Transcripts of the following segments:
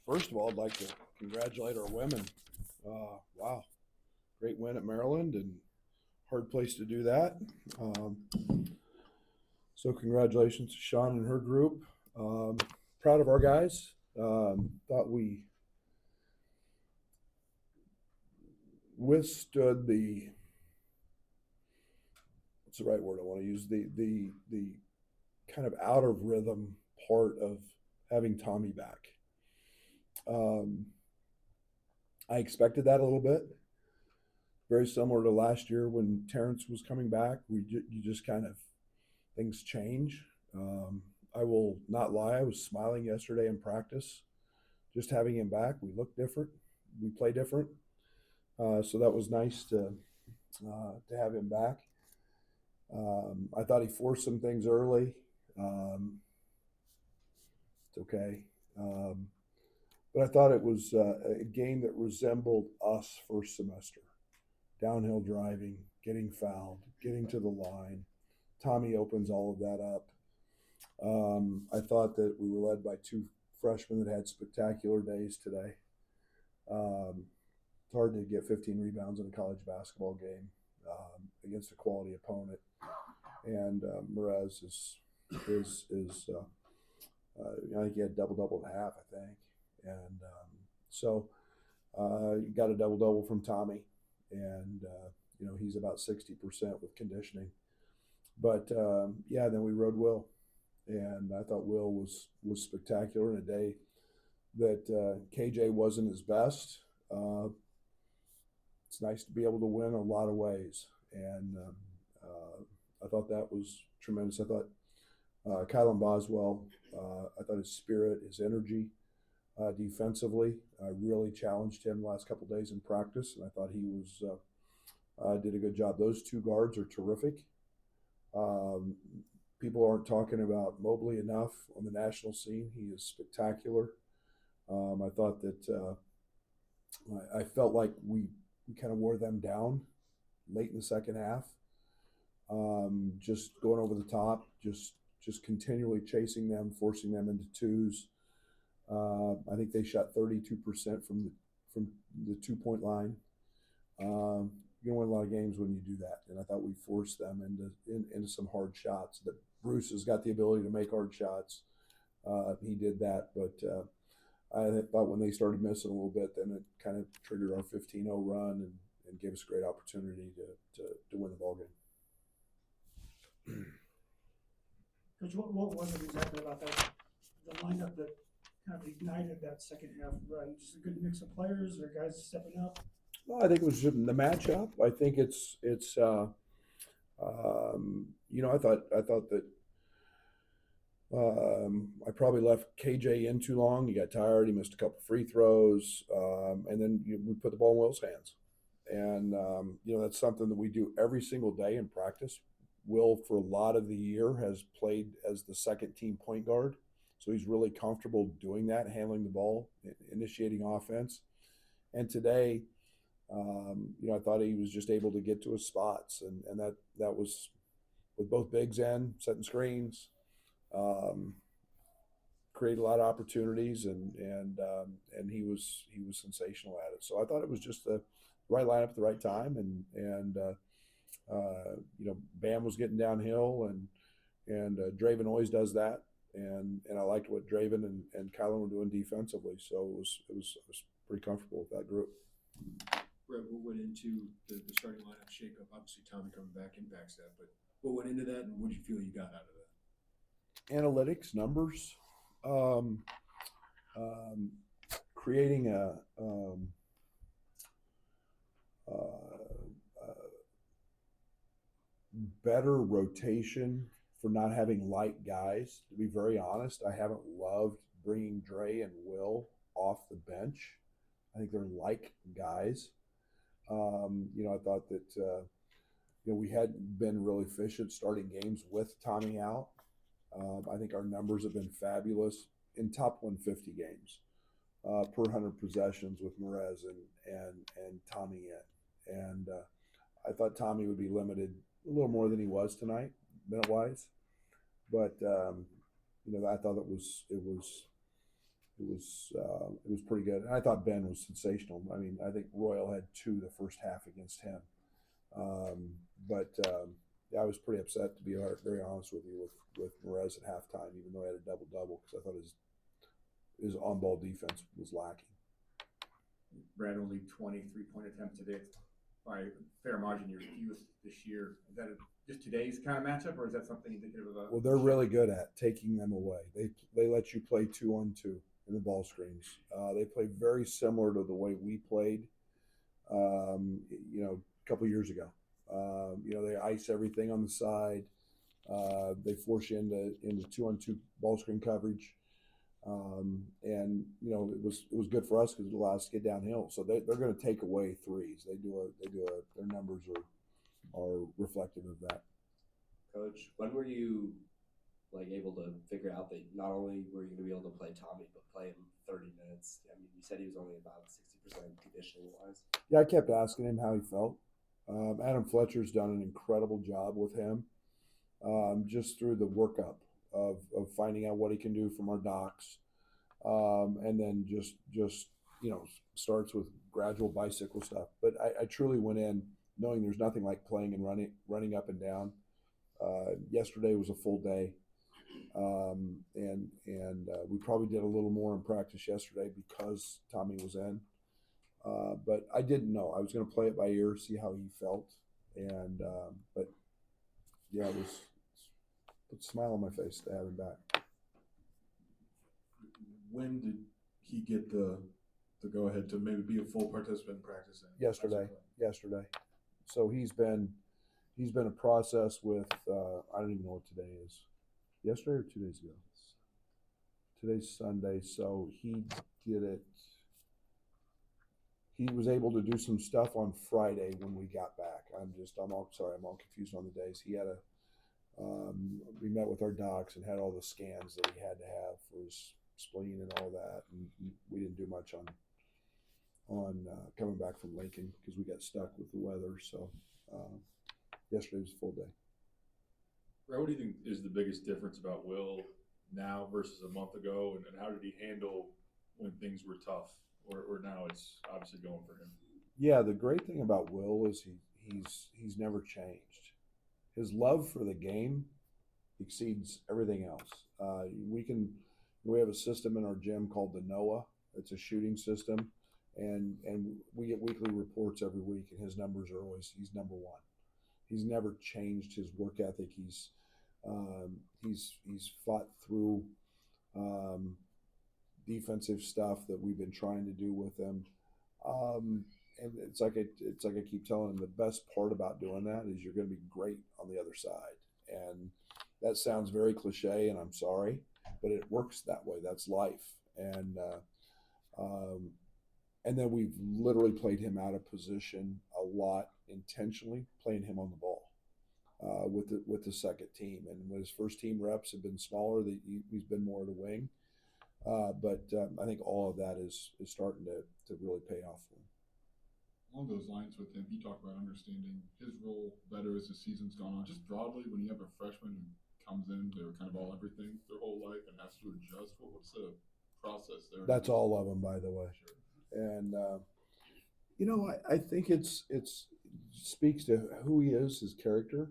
First of all, I'd like to congratulate our women. Wow, great win at Maryland and hard place to do that. Um, so congratulations to Sean and her group. Proud of our guys. Thought we withstood the what's the right word I want to use the kind of out of rhythm part of having Tommy back. Um, I expected that a little bit. Very similar to last year when Terrence was coming back. You just kind of things change. I will not lie. I was smiling yesterday in practice, just having him back. We look different. We play different. So that was nice to have him back. I thought he forced some things early. Um, it's okay. But I thought it was a game that resembled us first semester. Downhill driving, getting fouled, getting to the line. Tommy opens all of that up. I thought that we were led by two freshmen that had spectacular days today. It's hard to get 15 rebounds in a college basketball game against a quality opponent, and Merez I think he had double at half, I think, and so you got a double from Tommy, and he's about 60% with conditioning. But yeah, then we rode Will, and I thought Will was spectacular in a day that KJ wasn't his best. It's nice to be able to win a lot of ways, and I thought that was tremendous. I thought Kylan Boswell, I thought his spirit, his energy, defensively, really challenged him the last couple of days in practice, and I thought he did a good job. Those two guards are terrific. Um, People aren't talking about Mobley enough on the national scene. He is spectacular. I thought that I felt like we kind of wore them down late in the second half. Just going over the top, just continually chasing them, forcing them into twos. I think they shot 32% from the 2 point line. You win a lot of games when you do that, and I thought we forced them into some hard shots. That Bruce has got the ability to make hard shots. He did that, but I thought when they started missing a little bit, then it kind of triggered our 15-0 run and gave us a great opportunity to win the ball game. Coach, what was it exactly about that, the lineup that kind of ignited that second half run? Just a good mix of players or guys stepping up? Well, I think it was the matchup. I think I thought that I probably left KJ in too long. He got tired. He missed a couple free throws, and then we put the ball in Will's hands. And that's something that we do every single day in practice. Will, for a lot of the year, has played as the second team point guard, so he's really comfortable doing that, handling the ball, initiating offense. And today, I thought he was just able to get to his spots, and that was with both bigs in, setting screens, um, create a lot of opportunities, and he was sensational at it. So I thought it was just the right lineup at the right time, and Bam was getting downhill, and Draven always does that, and I liked what Draven and Kylan were doing defensively. So it was pretty comfortable with that group. Brett, what went into the starting lineup shakeup? Obviously, Tommy coming back impacts that, but what went into that, and what did you feel you got out of that? Analytics, numbers, creating a better rotation for not having light guys. To be very honest, I haven't loved bringing Dre and Will off the bench. I think they're like guys. I thought that we hadn't been really efficient starting games with Tommy out. I think our numbers have been fabulous in top 150 games per 100 possessions with Merez and Tommy in. And I thought Tommy would be limited a little more than he was tonight, minute wise. But I thought it was it was pretty good. And I thought Ben was sensational. I mean, I think Royal had 2 the first half against him. But yeah, I was pretty upset, to be very honest with you, with Perez at halftime, even though he had a double because I thought his on ball defense was lacking. Brad, only 20 3-point attempts today. By a fair margin, your fewest this year. Is that just today's kind of matchup, or is that something indicative of a? Well, they're really good at taking them away. They let you play 2-on-2 in the ball screens. They play very similar to the way we played, a couple years ago. They ice everything on the side. They force you into 2-on-2 ball screen coverage. And it was good for us because it allowed us to get downhill. So they're going to take away threes. Their numbers are reflective of that. Coach, when were you able to figure out that not only were you going to be able to play Tommy, but play him 30 minutes? I mean, you said he was only about 60% conditioning wise. Yeah, I kept asking him how he felt. Adam Fletcher's done an incredible job with him, just through the workup of finding out what he can do from our docs, and then just starts with gradual bicycle stuff. But I truly went in knowing there's nothing like playing and running up and down. Yesterday was a full day, and we probably did a little more in practice yesterday because Tommy was in. But I didn't know. I was going to play it by ear, see how he felt, and but yeah, it was put a smile on my face to have him back. When did he get the go ahead to maybe be a full participant in practice? Yesterday. So he's been a process with I don't even know what today is. Yesterday or 2 days ago? Today's Sunday, so he did it. He was able to do some stuff on Friday when we got back. I'm all confused on the days. He had we met with our docs and had all the scans that he had to have for his spleen and all that. And we didn't do much on coming back from Lincoln because we got stuck with the weather. So yesterday was a full day. What do you think is the biggest difference about Will now versus a month ago, and how did he handle when things were tough, or now it's obviously going for him? Yeah, the great thing about Will is he's never changed. His love for the game exceeds everything else. We have a system in our gym called the NOAA. It's a shooting system, and we get weekly reports every week, and his numbers are always he's number one. He's never changed his work ethic. He's fought through defensive stuff that we've been trying to do with him. And it's like I keep telling him, the best part about doing that is you're going to be great on the other side. And that sounds very cliche, and I'm sorry, but it works that way. That's life. And then we've literally played him out of position a lot intentionally, playing him on the ball with the second team. And when his first team reps have been smaller, he's been more at a wing. But I think all of that is starting to really pay off for him. Along those lines with him, he talked about understanding his role better as the season's gone on. Just broadly, when you have a freshman who comes in, they're kind of all everything their whole life and has to adjust. What's the process there? That's all of them, by the way. Sure. And I think it speaks to who he is, his character.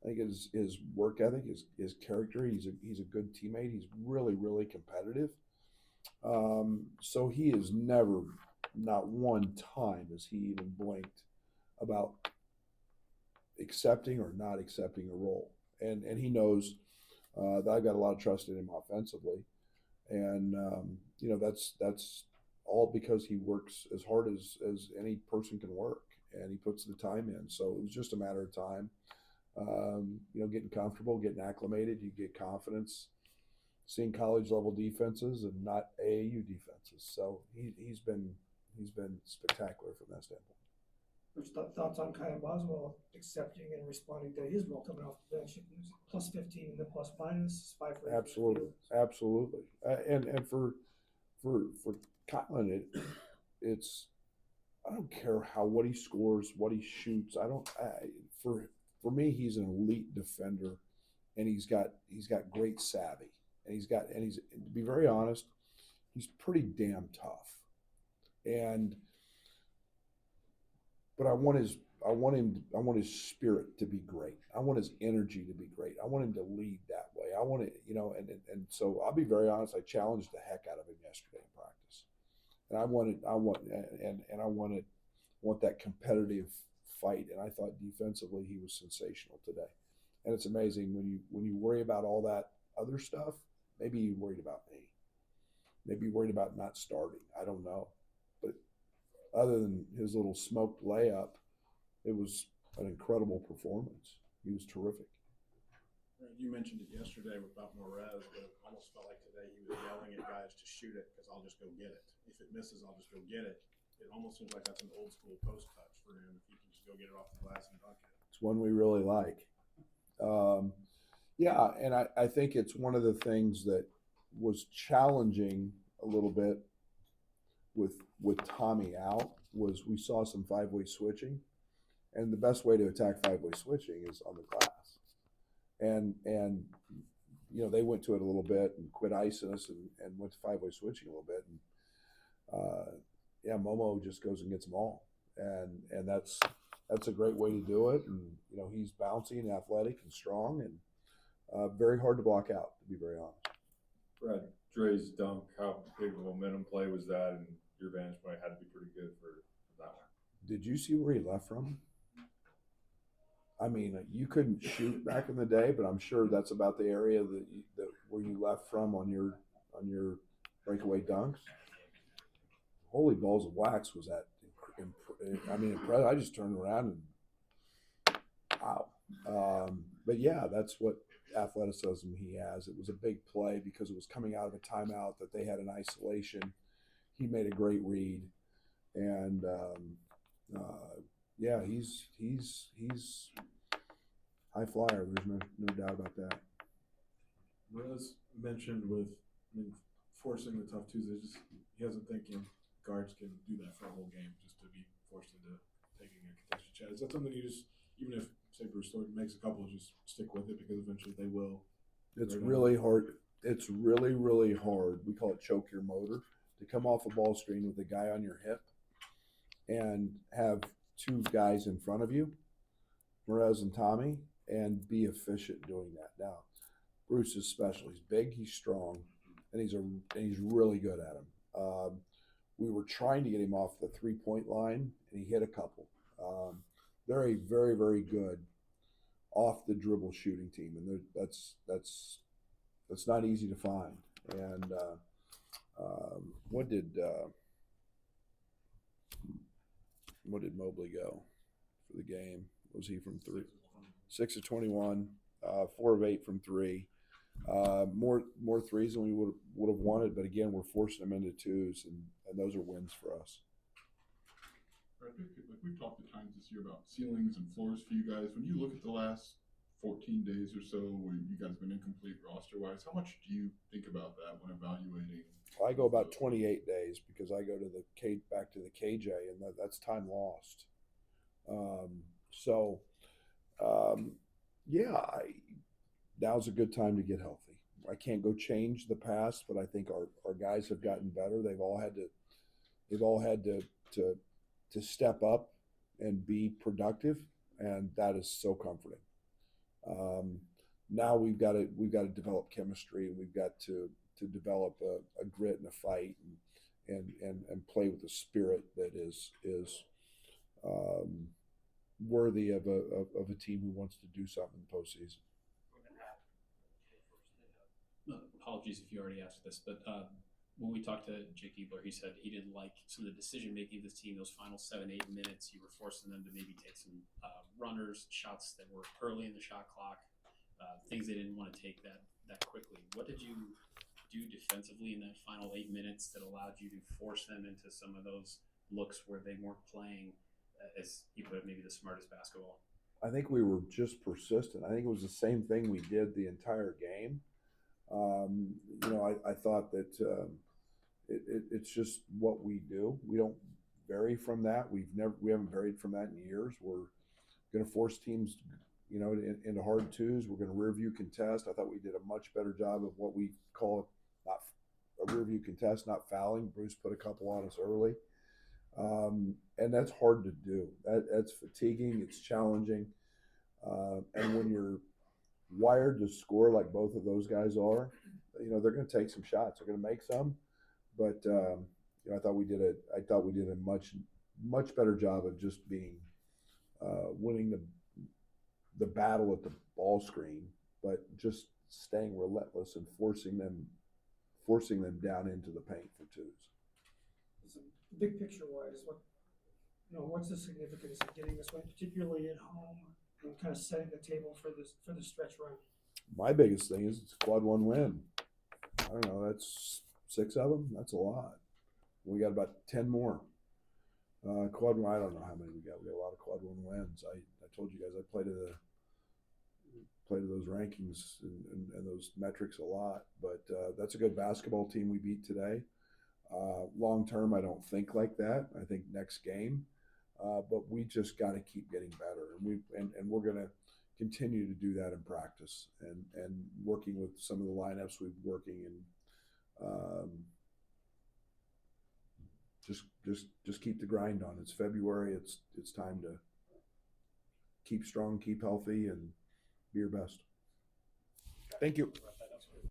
I think his work ethic, his character. He's a good teammate. He's really, really competitive. So he has never, not one time, has he even blinked about accepting or not accepting a role. And he knows that I've got a lot of trust in him offensively. And that's all because he works as hard as any person can work, and he puts the time in. So it was just a matter of time. Getting comfortable, getting acclimated, you get confidence, seeing college level defenses and not AAU defenses. So he's been spectacular from that standpoint. Which thoughts on Kyle Boswell accepting and responding to his role coming off the bench? Plus 15 in the plus minus 5 for Absolutely. And for Kylan, it's I don't care what he scores, what he shoots. For me, he's an elite defender, and he's got great savvy, and he's to be very honest, he's pretty damn tough. And but I want his spirit to be great. I want his energy to be great. I want him to lead that way. I want it, and so I'll be very honest. I challenged the heck out of him yesterday in practice, and I want that competitive fight. And I thought defensively he was sensational today. And it's amazing when you worry about all that other stuff. Maybe you worried about me. Maybe you worried about not starting. I don't know, but other than his little smoked layup, it was an incredible performance. He was terrific. Right, you mentioned it yesterday about Morez, but it almost felt like today he was yelling at guys to shoot it because I'll just go get it. If it misses, I'll just go get it. It almost seems like that's an old school post touch for him. If he can just go get it off the glass and dunk it. It's one we really like. Yeah, and I think it's one of the things that was challenging a little bit with Tommy out was we saw some five-way switching, and the best way to attack five-way switching is on the glass. And they went to it a little bit and quit icing us and went to five-way switching a little bit. And Momo just goes and gets them all, and that's a great way to do it. And he's bouncy and athletic and strong and very hard to block out, to be very honest. Brad, Dre's dunk, how big of a momentum play was that? And your vantage point had to be pretty good for that one. Did you see where he left from? I mean, you couldn't shoot back in the day, but I'm sure that's about the area that where you left from on your breakaway dunks. Holy balls of wax was that? I mean, impressive. I just turned around and wow. But yeah, that's what athleticism he has. It was a big play because it was coming out of a timeout that they had in isolation. He made a great read, and yeah, he's high flyer. There's no doubt about that. Morez mentioned forcing the tough twos. He hasn't thinking guards can do that for a whole game just to be forced into taking a contested shot. Is that something you just, even if say Bruce Thornton makes a couple, just stick with it because eventually they will? It's really hard. It's really, really hard. We call it choke your motor, to come off a ball screen with a guy on your hip and have two guys in front of you, Morez and Tommy, and be efficient doing that. Now, Bruce is special. He's big, he's strong, and he's really good at him. We were trying to get him off the 3-point line, and he hit a couple. They're a very, very good off the dribble shooting team, and that's not easy to find. And what did Mobley go for the game? Was he from 3? 6 of 21, 4 of 8 from 3. More threes than we would have wanted, but again, we're forcing them into twos, and those are wins for us. I think we've talked at times this year about ceilings and floors for you guys. When you look at the last 14 days or so where you guys have been incomplete roster-wise, how much do you think about that when evaluating? I go about 28 days because I go to back to the KJ, and that's time lost. Yeah, now's a good time to get healthy. I can't go change the past, but I think our guys have gotten better. They've all had to step up and be productive, and that is so comforting. Now we've got to develop chemistry, and we've got to develop a grit and a fight, and play with a spirit that is worthy of a team who wants to do something in the postseason. Apologies if you already asked this, but when we talked to Jake Ebler, he said he didn't like some of the decision making of this team. Those final 7-8 minutes, you were forcing them to maybe take some runners, shots that were early in the shot clock, things they didn't want to take that quickly. What did you do defensively in that final 8 minutes that allowed you to force them into some of those looks where they weren't playing, as you put it, maybe the smartest basketball? I think we were just persistent. I think it was the same thing we did the entire game. I thought that it's just what we do. We don't vary from that. We haven't varied from that in years. We're going to force teams, into hard twos. We're going to rear view contest. I thought we did a much better job of what we call not a rear view contest, not fouling. Bruce put a couple on us early. And that's hard to do. That's fatiguing. It's challenging. And when you're wired to score like both of those guys are, they're going to take some shots. They're going to make some, but I thought we did a much better job of just being winning the battle at the ball screen, but just staying relentless and forcing them down into the paint for twos. So, big picture wise, what's the significance of getting this win, particularly at home, and kind of setting the table for the stretch run? My biggest thing is it's a quad one win. I don't know, that's 6 of them. That's a lot. We got about 10 more. Quad one, I don't know how many we got. We got a lot of quad one wins. I told you guys I play to those rankings and those metrics a lot. But that's a good basketball team we beat today. Long term, I don't think like that. I think next game, but we just got to keep getting better, and we're going to continue to do that in practice and working with some of the lineups we've been working in. Just keep the grind on. It's February. It's time to keep strong, keep healthy, and be your best. Thank you.